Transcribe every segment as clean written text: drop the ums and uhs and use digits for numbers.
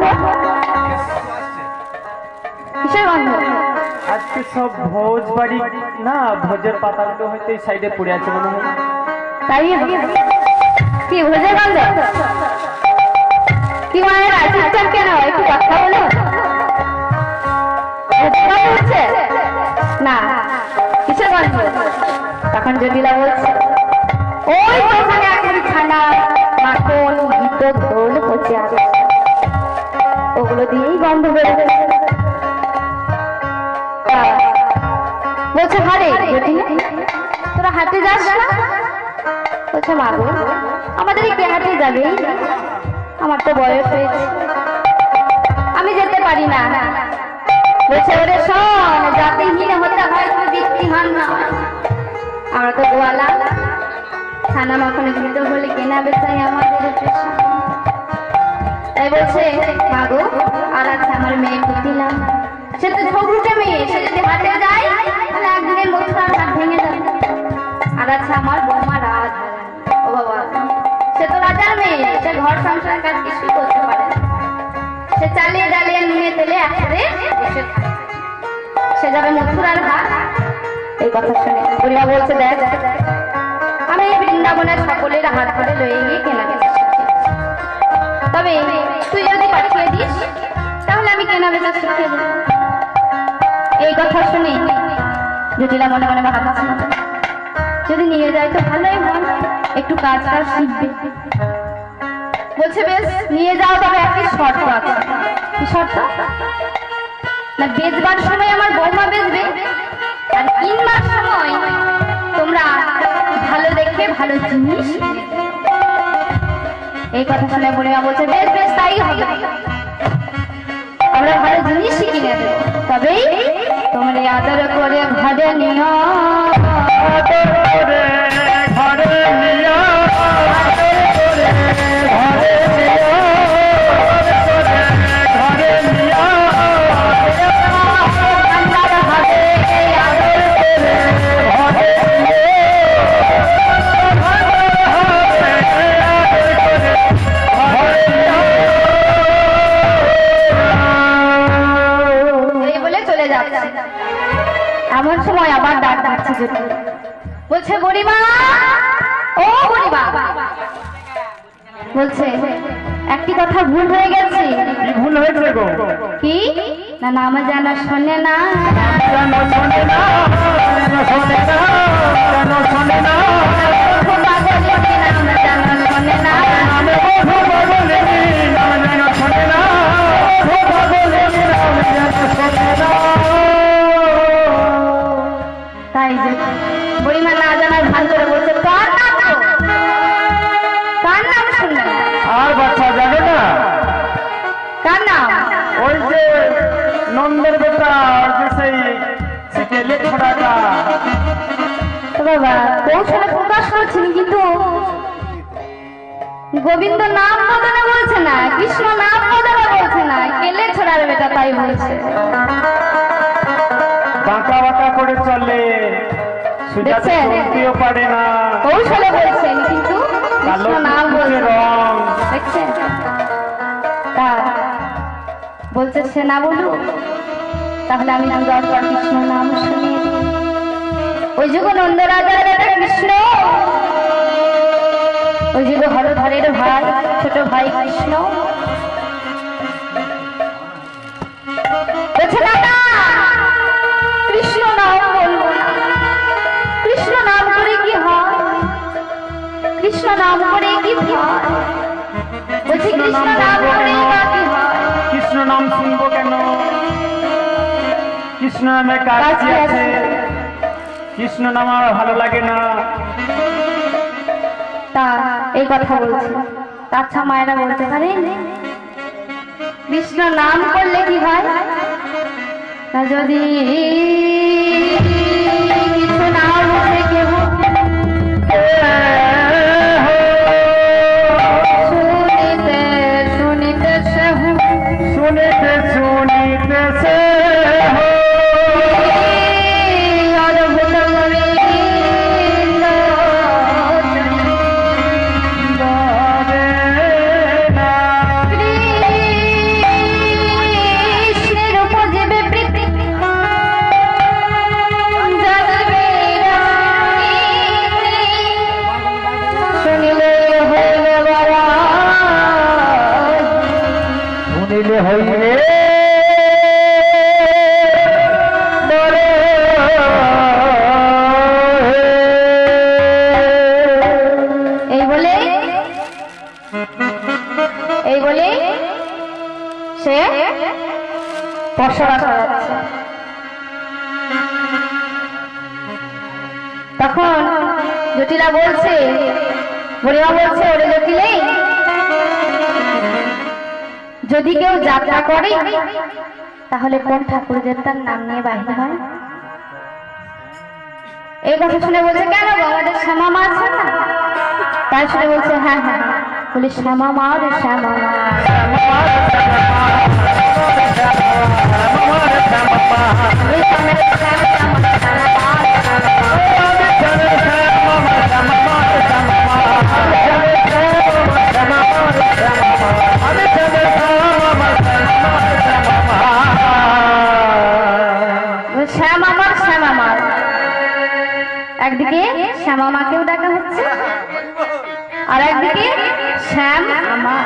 গন্ধ? কিসের গন্ধ? আজকে সব ভোজ বাড়ি না, ভোজের পাতাগুলো হয়তো এই সাইডে পড়ে আছে মনে হয়। তাই কি ভোজের গন্ধ? কি মায়ের আজকাল কেন একটু কথা বলো? হচ্ছে না, কিসের গন্ধ? তখন জটিলা বলছে ওই ওখানে এখন ছানা মাখন গীত ঢোল পচে আছে, ওগুলো দিয়েই গন্ধ বেরোবে। বলছে হারে জটিলা তোরা হাঁটে যাস না? বলছে মা গো আমাদের কে হাঁটে যাবে, আমার তো বয়স হয়েছে, আমি যেতে পারি না। বলছে ওরে শোন, জাতিহীন হতে হয় তুমি বৃত্তিহীন না। আমরা তো গোয়ালা, ছানা মাখনে গীত বলে কেনা বেচাই আমাদের পেশা। তাই বলছে মা গো আর আছে আমার মেয়ে পুতিলাম, সে তো ঝগড়ুটে মেয়ে, সে যদি হাটে যায় তাহলে একদিনের মধ্যে তার হাত ভেঙে যাবে। আর আছে আমার বৌমা রাজ, ও বাবা সে তো রাজার মেয়ে, সে ঘর সংসারের কাজ কিছুই করতে পারে না, সে চালিয়ে ডালিয়ে নুনে তেলে একসাথে বসে থাকে, সে যাবে মথুরার ঘাট। এই কথা শুনে বুড়িমা বলছে দেখ আমি বৃন্দাবনের সকলের হাত ধরে লয়ে গিয়ে কেনাবেচা শিখিয়েছি, তবে তুই যদি পাঠিয়ে দিস তাহলে আমি কেনাবেচা শিখিয়ে দেব। এই কথা শুনে জটিলা মনে মনে ভাবছে যদি নিয়ে যায় তো ভালোই হয়, একটু কাজ কাজ শিখবে। বলছে বেশ নিয়ে যাও, তবে একটি শর্ত আছে। কি শর্ত? না বেচবার সময় আমার বৌমা বেচবে, আর কিনবার সময় তোমরা ভালো দেখে ভালো জিনিস। এই কথা শুনে বুড়িমা বলছে বেশ বেশ তাই হবে, আমরা ভালো জিনিসই কিনে দেবো, তবেই তোমরা আদর করে ঘরে নিও, ঘরে নিয়া এমন সময় আবার ডাক ডাকছে জটিলা, বলছে বুড়িমা ও বুড়িমা, বলছে একটি কথা ভুল হয়ে গেছে। কি ভুল হয়েছে গো? কি না নাম যেন শোনে না, কেন শোনে না, কেন শোনে না, কেন শোনে না, নাম যেন শোনে না, আমি কথা বলিনি, নাম যেন শোনে না, কথা বলিনি, নাম যেন শোনে না। তাই যে বুড়িমা না জানার ভান করে বলছে কার নাম, কার নাম শুনবে না? আর বাচ্চা যাবে না, কার নাম? ওই যে নন্দের বেটা, ওই যে সেই ছেলে ছোড়াটা। তো বাবা কৌশলে প্রকাশ করছেন, কিন্তু গোবিন্দ নাম বদলে বলছে না, কৃষ্ণ নাম বদলে বলছে না, কেলে ছোড়ার বেটা তাই বলছে। বাঁকা বাঁকা করে চলে, সুজাতে চলতেও পারে না, কৌশলে বলছেন কিন্তু কালো কৃষ্ণ নাম বলছে। রং দেখছেন তা বলছে সে না বলুক, তাহলে আমি নাম দরকার কৃষ্ণ নাম শুনে। ওই যুগ নন্দ রাজার বেটা কৃষ্ণ, ওই যুগ হরধরের ভাই ছোট ভাই কৃষ্ণ। বলছে না না কৃষ্ণ নাম বলবো না, কৃষ্ণ নাম করে কি হয়, কৃষ্ণ নাম করে কি হয়, বলছি কৃষ্ণ নাম করে কি হয়। কৃষ্ণ নাম শুনবো কেন? কৃষ্ণ নামে কাজ কি আছে? কৃষ্ণ নাম আমার ভালো লাগে না। তা এই কথা বলছে, আচ্ছা মায়েরা বলতে পারে কৃষ্ণ নাম করলে কি হয়? তা যদি কিছু না বলে কেউ শুনিতে শুনিতে শুনিতে শুনিতে সে অদ্ভুত গোবিন্দ বারে না। দিলে হইবে এই বলে সে পশরা সাজাচ্ছে। তখন জটিলা বলছে, বুড়িমা বলছে, ওরে জটিলে, যদি কেউ যাত্রা করে তাহলে কোন ঠাকুর দেবতার নাম নিয়ে বাহির হয়? এই কথা শুনে বলছে, কেন গো, আমাদের শ্যামা মা আছে না? তাই শুনে বলছে, হ্যাঁ হ্যাঁ, বলি শ্যামা মা রে শ্যামা মা। একদিকে শ্যামা মাকেও ডাকা হচ্ছে, আর একদিকে শ্যাম আমার।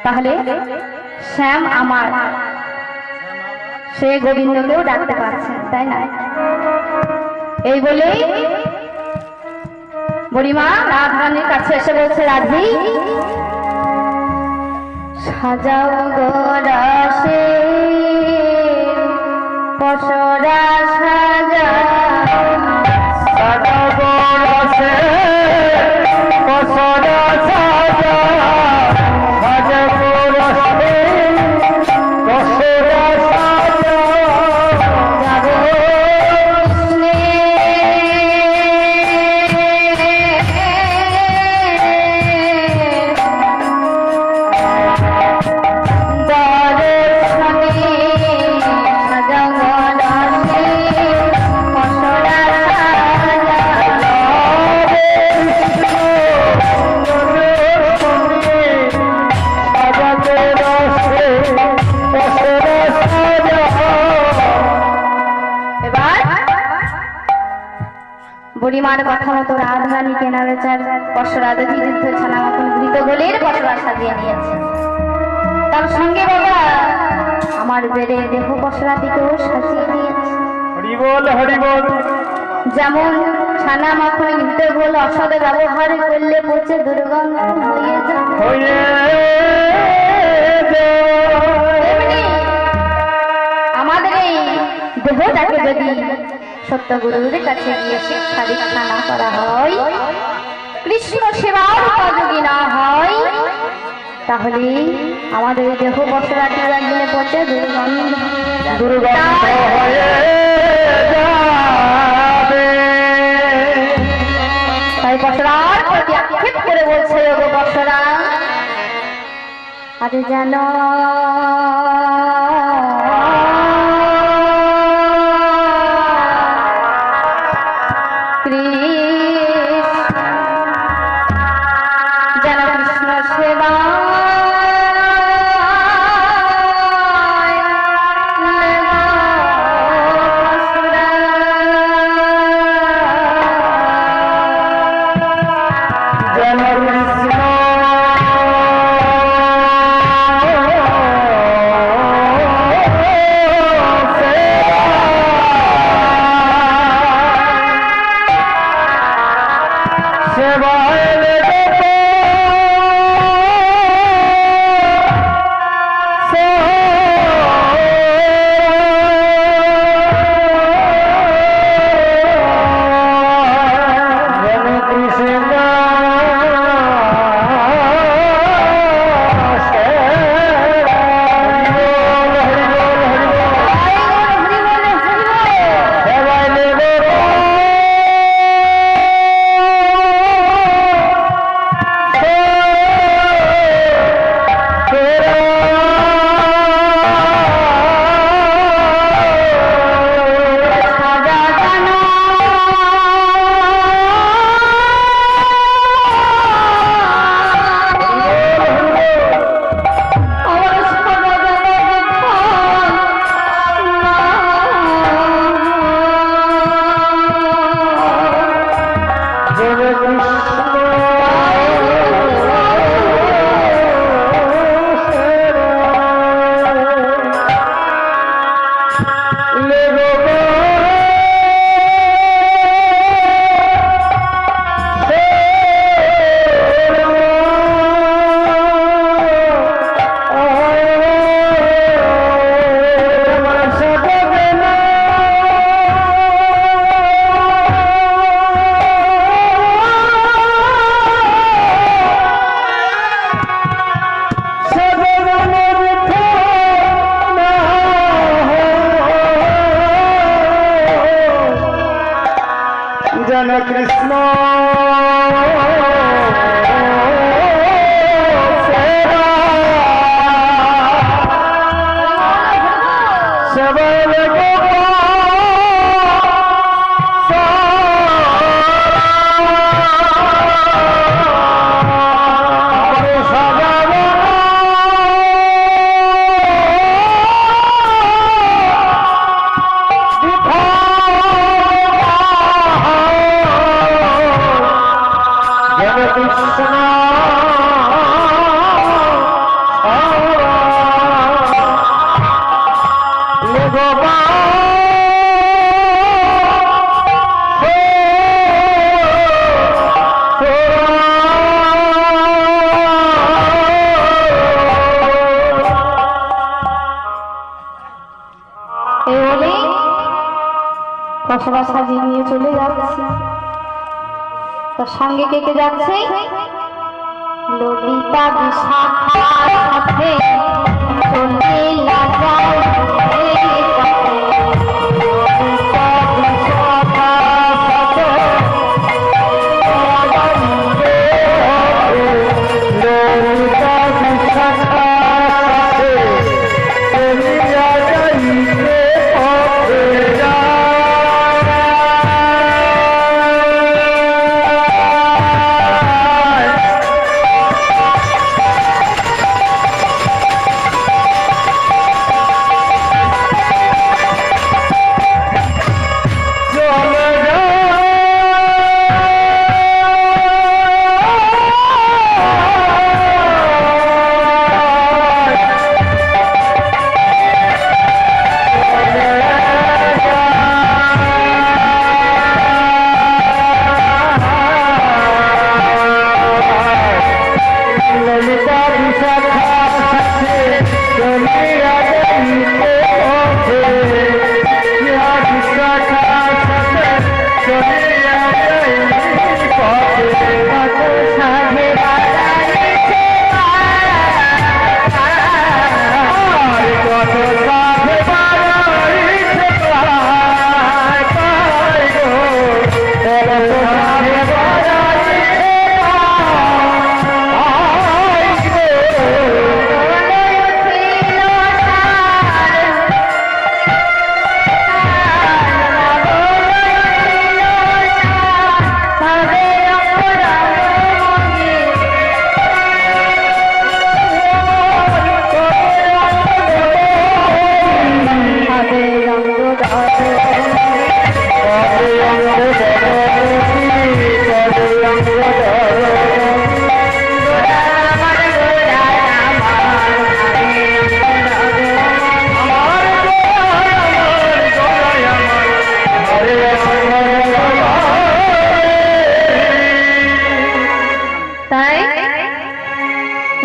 তাহলে শ্যাম আমার, সে গোবিন্দকেও ডাকতে পারছে, তাই না? এই বলেই বুড়িমা রাধারানীর কাছে এসে বলছে, রাধি সাজাও গো রসে পশরা সাজা, সাজাও গো রসে পশরা সাজা, সাজাও গো রসে পশরা সাজা, যাবো কৃষ্ণে দর্শনে সাজাও গো রসে পশরা সাজা, এবার বুড়িমার কথা মতো রাধারানী কেনা বেচার পশরা দেখি যুদ্ধ ছানা মতন ঘৃত গোলের পশরা সাজিয়ে নিয়েছে। তার সঙ্গে বাবা আমার বেড়ে দেহ পশরাটিকেও সাজিয়ে নিয়েছে। হরি বল হরি বল। যেমন ছানা মাখন ঘৃত গোল অসদে ব্যবহার করলে পচে দুর্গন্ধ হয়ে যায়, হয়ে তেমনি আমাদের এই দেহটাকে যদি সত্য গুরুর কাছে গিয়ে শিক্ষা দীক্ষা না করা হয়, কৃষ্ণ সেবার উপযোগী না হয়, তাহলে আমাদের দেহ পশরাটি একদিনে পচে দুর্গন্ধ হয়ে যাবে। তাই পশরার প্রতি আক্ষেপ করে বলছে, ওগো পশরা, আরে জানো যেন কৃষ্ণ সেবা যেন কৃষ্ণ রাধে কৃষ্ণ কসবা সাজিয়ে নিয়ে চলে যাচ্ছে। তার সঙ্গে কে কে যাচ্ছে? ললিতা বিশাখার সাথে চলে লাগাও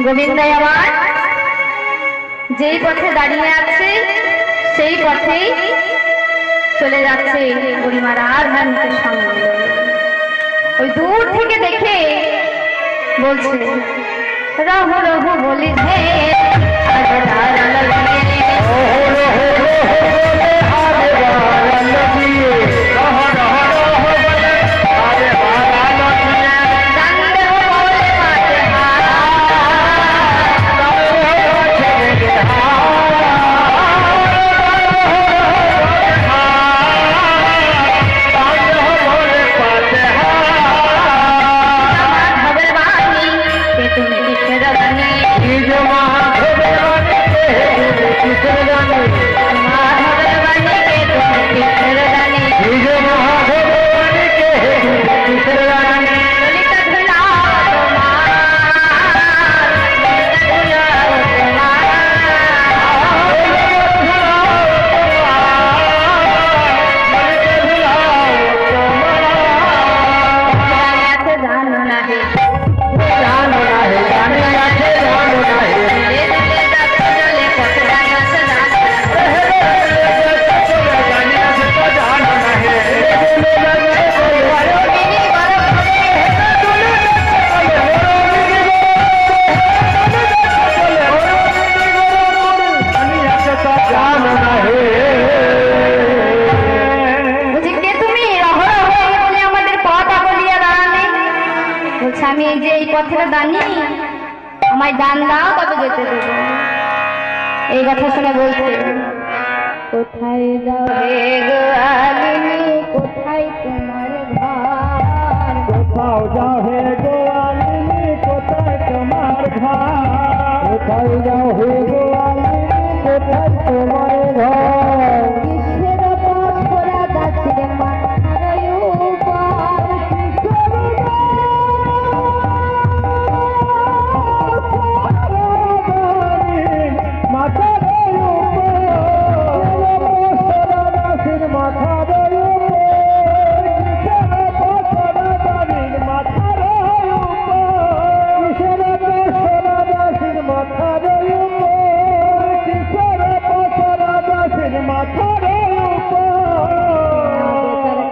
গোবিন্দাই আমার যেই পথে দাঁড়িয়ে আছে সেই পথেই চলে যাচ্ছে বুড়িমা রাধারানীর সঙ্গে। ওই দূর থেকে দেখে বলছে রহু রহু বলি হে You আমায় দান দাও তবে যেতে দেবো। এই কথা শুনে বলছে, কোথায় যাও হে গোয়ালিনী, কোথায় তোমার ঘর? কোথাও যাও হে গোয়ালিনী, কোথায় তোমার ঘর? কোথায় যাও হে গোয়ালিনী, কোথায় তোমার ঘর? কিসের পরা দাসের মাথার উপর? মাথার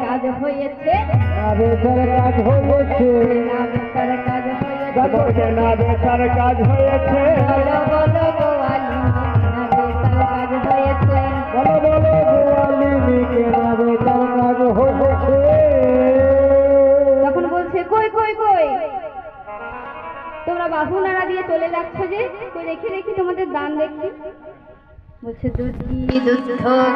কাজ হয়েছে, কাজ হয়েছে, কাজ হয়েছে, না বেকার কাজ হয়েছে, বলো বলো গোয়ালিনী, কাজ হয়েছে। বলো বলো গোয়ালিনী কেনা বেকার কাজ হয়েছে। তখন বলছে, কই কই কই, তোমরা বাহু নাড়া দিয়ে চলে যাচ্ছ যে, কই দেখি দেখি তোমাদের দান দেখি। বলছে, দুধি দুধ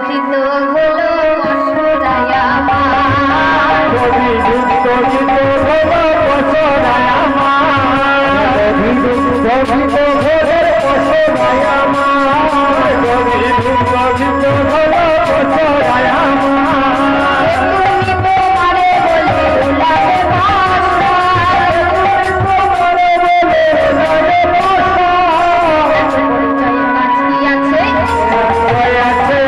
ঘৃত হলো অসরায় আমার, যদি যুক্ত গীত হলো বছরায় আমার, যদি যুক্ত গীত হলো বছরায় আমার, যদি যুক্ত গীত হলো বছরায় আমার। তুমি তোমারে বলে উলাবে ভাষা, তোমারে বলে উলাবে ভাষা, পরিচয়ে বাঁচি আছে, আছে আছে,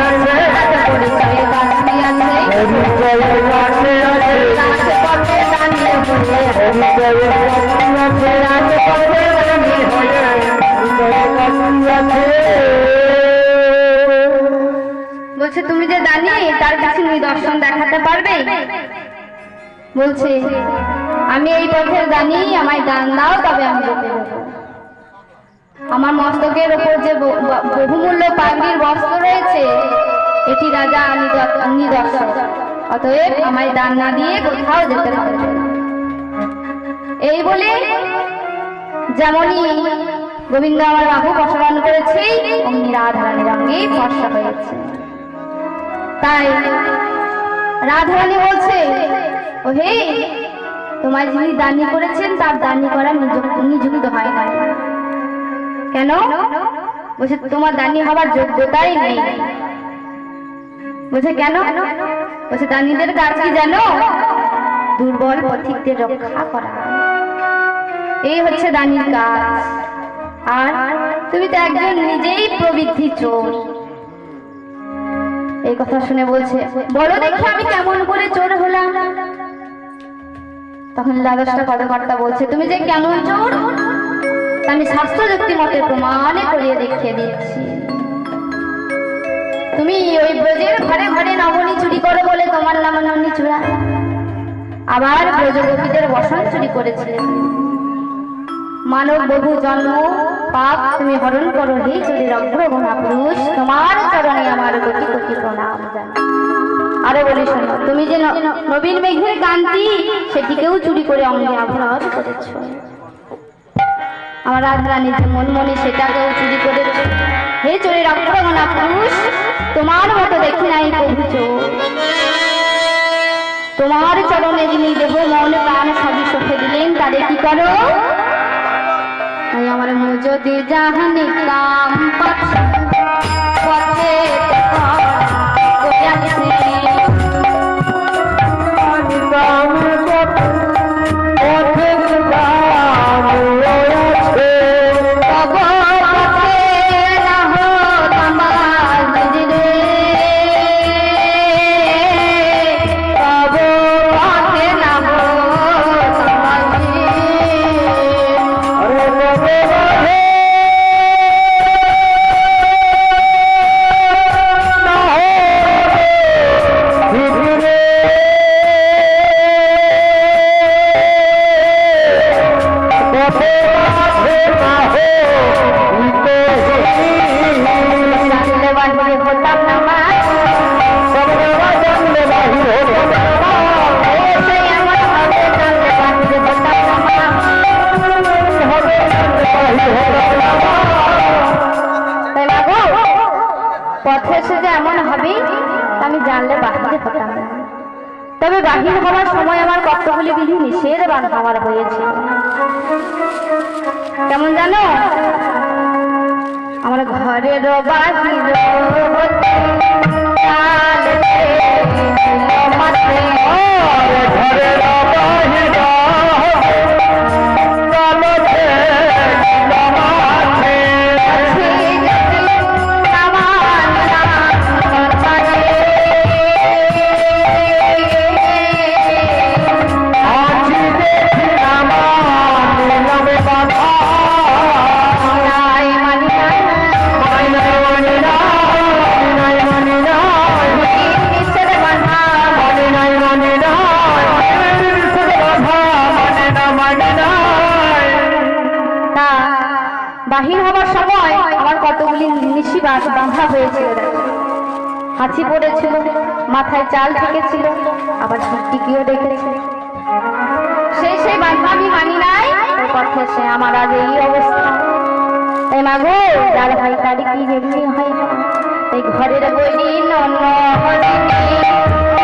পরিচয়ে বাঁচি আছে, পরিচয়ে আছে আছে, রাজপথে দাঁড়িয়ে বলে, পরিচয়ে আছে রাজপথে দাঁড়িয়ে হয়ে, পরিচয়ে আছে। বলছে, তুমি যে দানি তার কিছু নিদর্শন দেখাতে পারবে? বলছে, আমি এই পথের দানি, আমায় দান দাও তবে আমি যেতে দেবো। আমার মস্তকের ওপর যে বহুমূল্য পাগড়ির বস্ত্র রয়েছে, এটি রাজা নিদর্শন, অতএব আমায় দান না দিয়ে কোথাও যেতে পারবে না। এই বলে যেমনই গোবিন্দ আমার বাহু প্রসারণ করেছে, অমনি রাধারানীর অঙ্গে ফর্সা হয়েছে। তাই রাধারানী বলছে, ও হে, তোমায় যিনি দানি করেছেন তার দানি করা নিযুক্ত হয় না। কেন? বলছে, তোমার দানি হবার যোগ্যতাই নেই। বলছে, কেন? বলছে, দানিদের কাজ কি জানো? দুর্বল পথিকদের রক্ষা করা, এই হচ্ছে দানির কাজ। আর তুমি তো একজন নিজেই প্রবৃদ্ধি চোর। এই কথা শুনে বলছে, বলো দেখি আমি কেমন করে চোর হলাম? তখন দ্বাদশটা পদকর্তা বলছে, তুমি যে কেমন চোর তা আমি শাস্ত্র যুক্তি মতে প্রমাণে করিয়ে দেখিয়ে দিচ্ছি। তুমি ওই ব্রজের ঘরে ঘরে নবনী চুরি করো বলে তোমার নাম নবনী চূড়া, আবার ব্রজগোপীদের বসন চুরি করেছিলে। মানব বহু জন্ম পাপ তুমি হরণ করো হে চুরির অগ্রগণা পুরুষ, তোমার চরণে আমার কোটি কোটি প্রণাম জানাই। আরে বলি শোনো, তুমি যে নবীন মেঘের কান্তি সেটিকেও চুরি করে অঙ্গে আভরণ করেছ। আমার রাধারানীর যে মনমনি সেটাকেও চুরি করেছ। হে চুরির অগ্রগণা পুরুষ, তোমার মতো দেখি নাই প্রভু চোর। তোমার চরণে যিনি দেব মন প্রাণ সবই সঁপে দিলেন, তারে কি করো? আমার যদি জাহানি কাম পথে পথে এসে যে এমন হবে আমি জানলে বাহিরে হতাম না। তবে বাহির হওয়ার সময় আমার কতগুলি বিধি নিষেধ বাঁধা আমার হয়েছিল। কেমন জানো? আমার ঘরের বাহির হতে ঘরের বাহিরা কালকে মাঠে আছি দেখি আমার নিলামে বাধা মানি নাই মানি নাই মানি নাই মানি নাই মানি নাই মানি না মানি নাই। তা বাহির হবার সময় আমার কতগুলি নিশি বাঁধা হয়েছিল। হাঁচি পড়েছিল, মাথায় চাল ঠেকেছিল, আবার টিকিও ডেকেছিল। সেই বাঁধা আমি মানি নাই। ওর পথে সে আমার আজ এই অবস্থা। তাই মাগো, যার ভাই তার কি যেমনি হয় না। তাই ঘরের বলি নন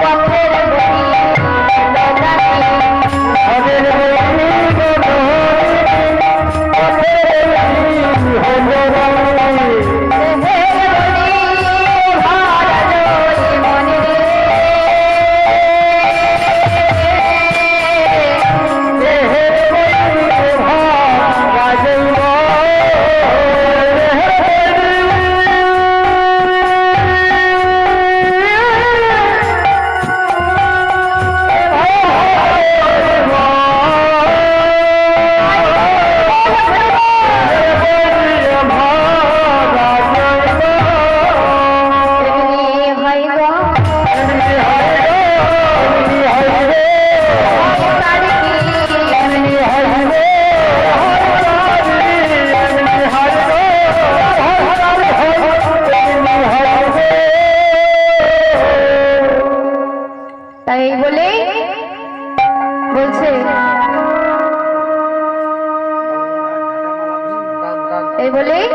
পথের বলি ঘরের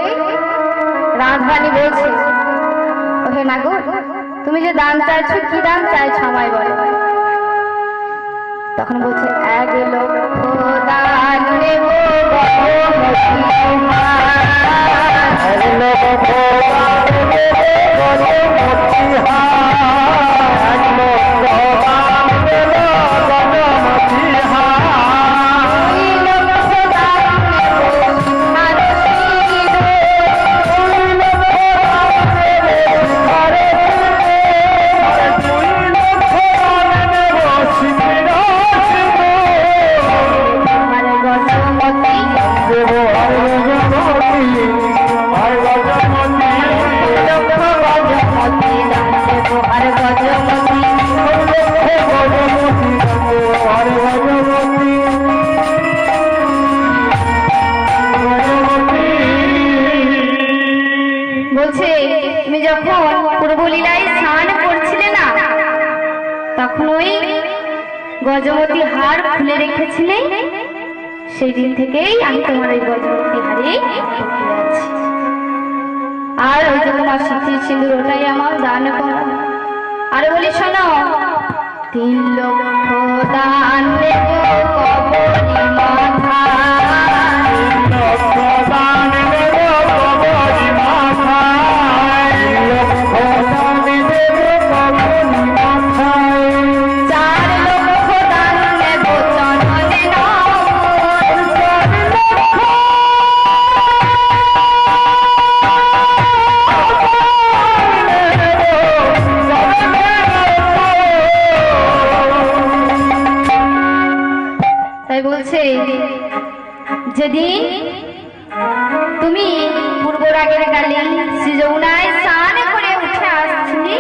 রাজধানী বলছে, ওহে নাগো, তুমি যে দান চাইছো, কি দান চাইছো আমায় বলো। তখন বলছে, 1 লক্ষ দান নেব গজমতি হার খুলে রেখেছিলে, সেই দিন থেকেই আমি তোমার ওই গজমতি হারে আছি। আর ওই যে তোমার সিঁথির সিঁদুর, ওটাই আমার দান করো। আর বলি শোনো, 3 লক্ষ দান দেব কবরি মাথা, 3 লক্ষ দান দেব কবরি মাথা, 3 লক্ষ দান দেব কবরি মাথা, 4 লক্ষ দান দেব চরণে তাই বলছে, যেদিন তুমি পূর্বরাগের কালে শ্রী যমুনায় স্নান করে উঠে আসছিলে,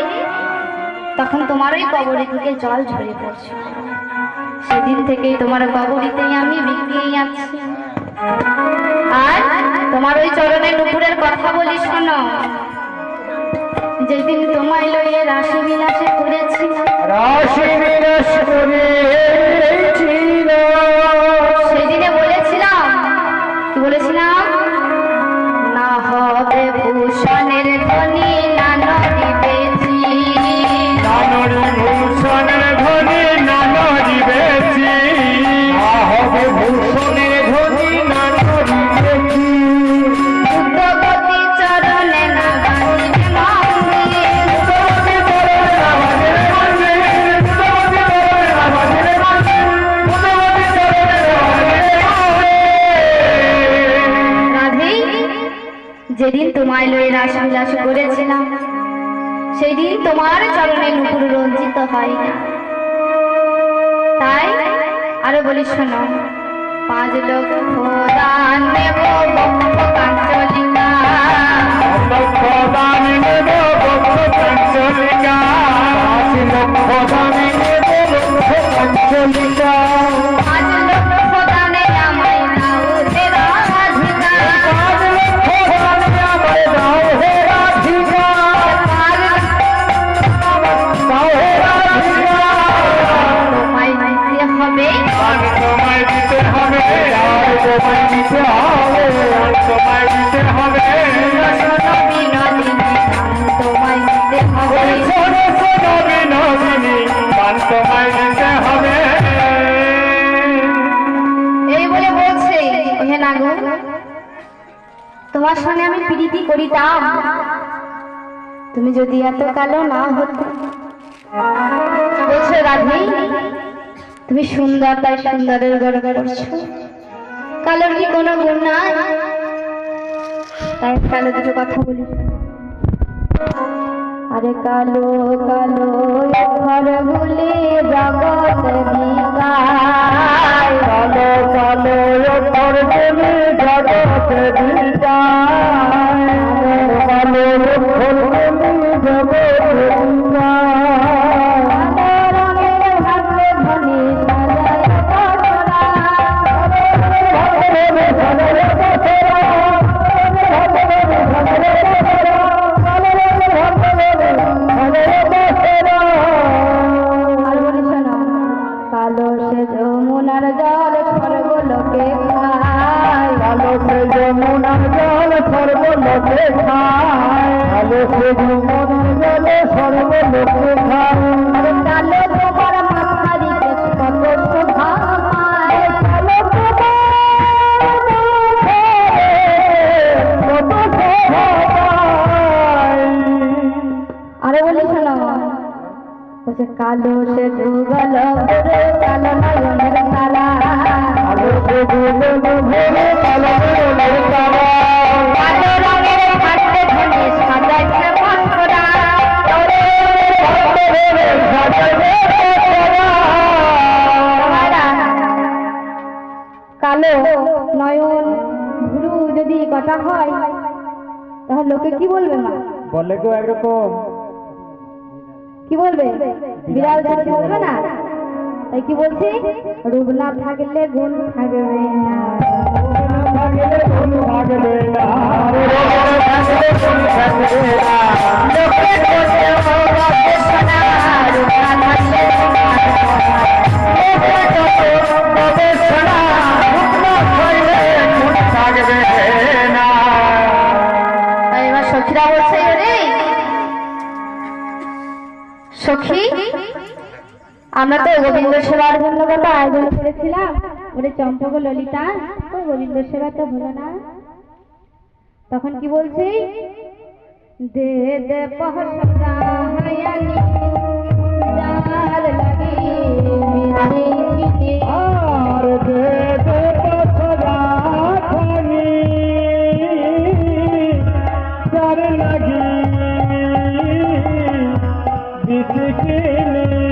তখন তোমার ওই কবরি থেকে জল ঝরে পড়ছে। সেদিন থেকেই তোমার কবরিতেই আমি বিক্রিয়ে যাচ্ছি। আর তোমার ওই চরণে নুপুরের কথা বলি শোনো, যেদিন তোমায় লইয়ে রাশি বিলাসে করেছি, রাশি বিলাস করেছিল, সেদিনে বলেছিলাম, কি বলেছিলাম, না হবে ভূষণের ধ্বনি, না যেদিন তোমায় লয়ে রাস বিলাস করেছিলাম সেই দিন তোমার চরণে নুপুর রঞ্জিত হয় না। তাই আরো বলি শোনো, 5 লক্ষ দান নেব বক্ষ কাঞ্চলিকা, 5 লক্ষ দান নেব বক্ষ কাঞ্চলিকা, 5 লক্ষ দান নেব বক্ষ কাঞ্চলিকা, 5 লক্ষ দানে আমায় দাও হে রাধিকা, 5 লক্ষ দানে আমায় দাও হে রাধিকা, দাও হে রাধিকা, তোমায় দিতে হবে, তোমায় দিতে হবে, তোমায় দিতে হবে, তোমায় দিতে হবে, বিনোদিনী তোমায় দিতে হবে। শোনো শোনো বিনোদিনী গান তোমায় দিতে হবে। এই বলে বলছে, ওহে নাগো তোমার সঙ্গে আমি প্রীতি করিতাম, তুমি যদি এত কালো না হতো। বলছো রাধে তুমি সুন্দর, তাই সুন্দরের গর্ব করছো, কালোর কি কোনো গুণ নাই? তাই কালো দুটো কথা বলি। আরে কালো কালো ঘর গুলি জগৎ বিকায়, কালো কালো ঘর গুলি জগৎ বিকায়, কালো ঘর গুলি জগৎ বিকায়, কালো রঙের ভাগ্য ধনে সাজায় বছরা, আর বলি শোনো, কালো সে যমুনার জল স্বর্গলোকে খায়, কালো সে যমুনার জল সর্বলোকে খায়, কালো সে যমুনার জল সর্বলোকে খায়, আরে কালো তোমার মাথারি কেশ কত শোভা পায়, কালো আরে বলি শোনো, বলছে কালো সে যুগল ভরে কালো নয়নের তালা, কালো রঙের খাটে ধনে সাজাইছে বছরা, কালো নয়ন ভুরু যদি কথা হয় তাহলে লোকে কি বলবে মা? বলে তো একরকম কি বলবে? বিড়াল ছেড়ে বলবে না? তাই কি বলছি, রূপ না থাকলে গুণ থাকবে না। লোকে করছে ওরা ঘোষণা, রূপ না থাকলে তাই এবার সখীরা বলছে, রে সখী আমরা তো গোবিন্দ সেবার জন্য কত আয়োজন করেছিলাম, ওরে চম্পক ও ললিতা, তো গোবিন্দ সেবা তো হলো না। তখন কি বলছি, দে দে পহসায়ানি যার লাগি মিছে আর দে দে পছরা খানি যার লাগি বিসকিনি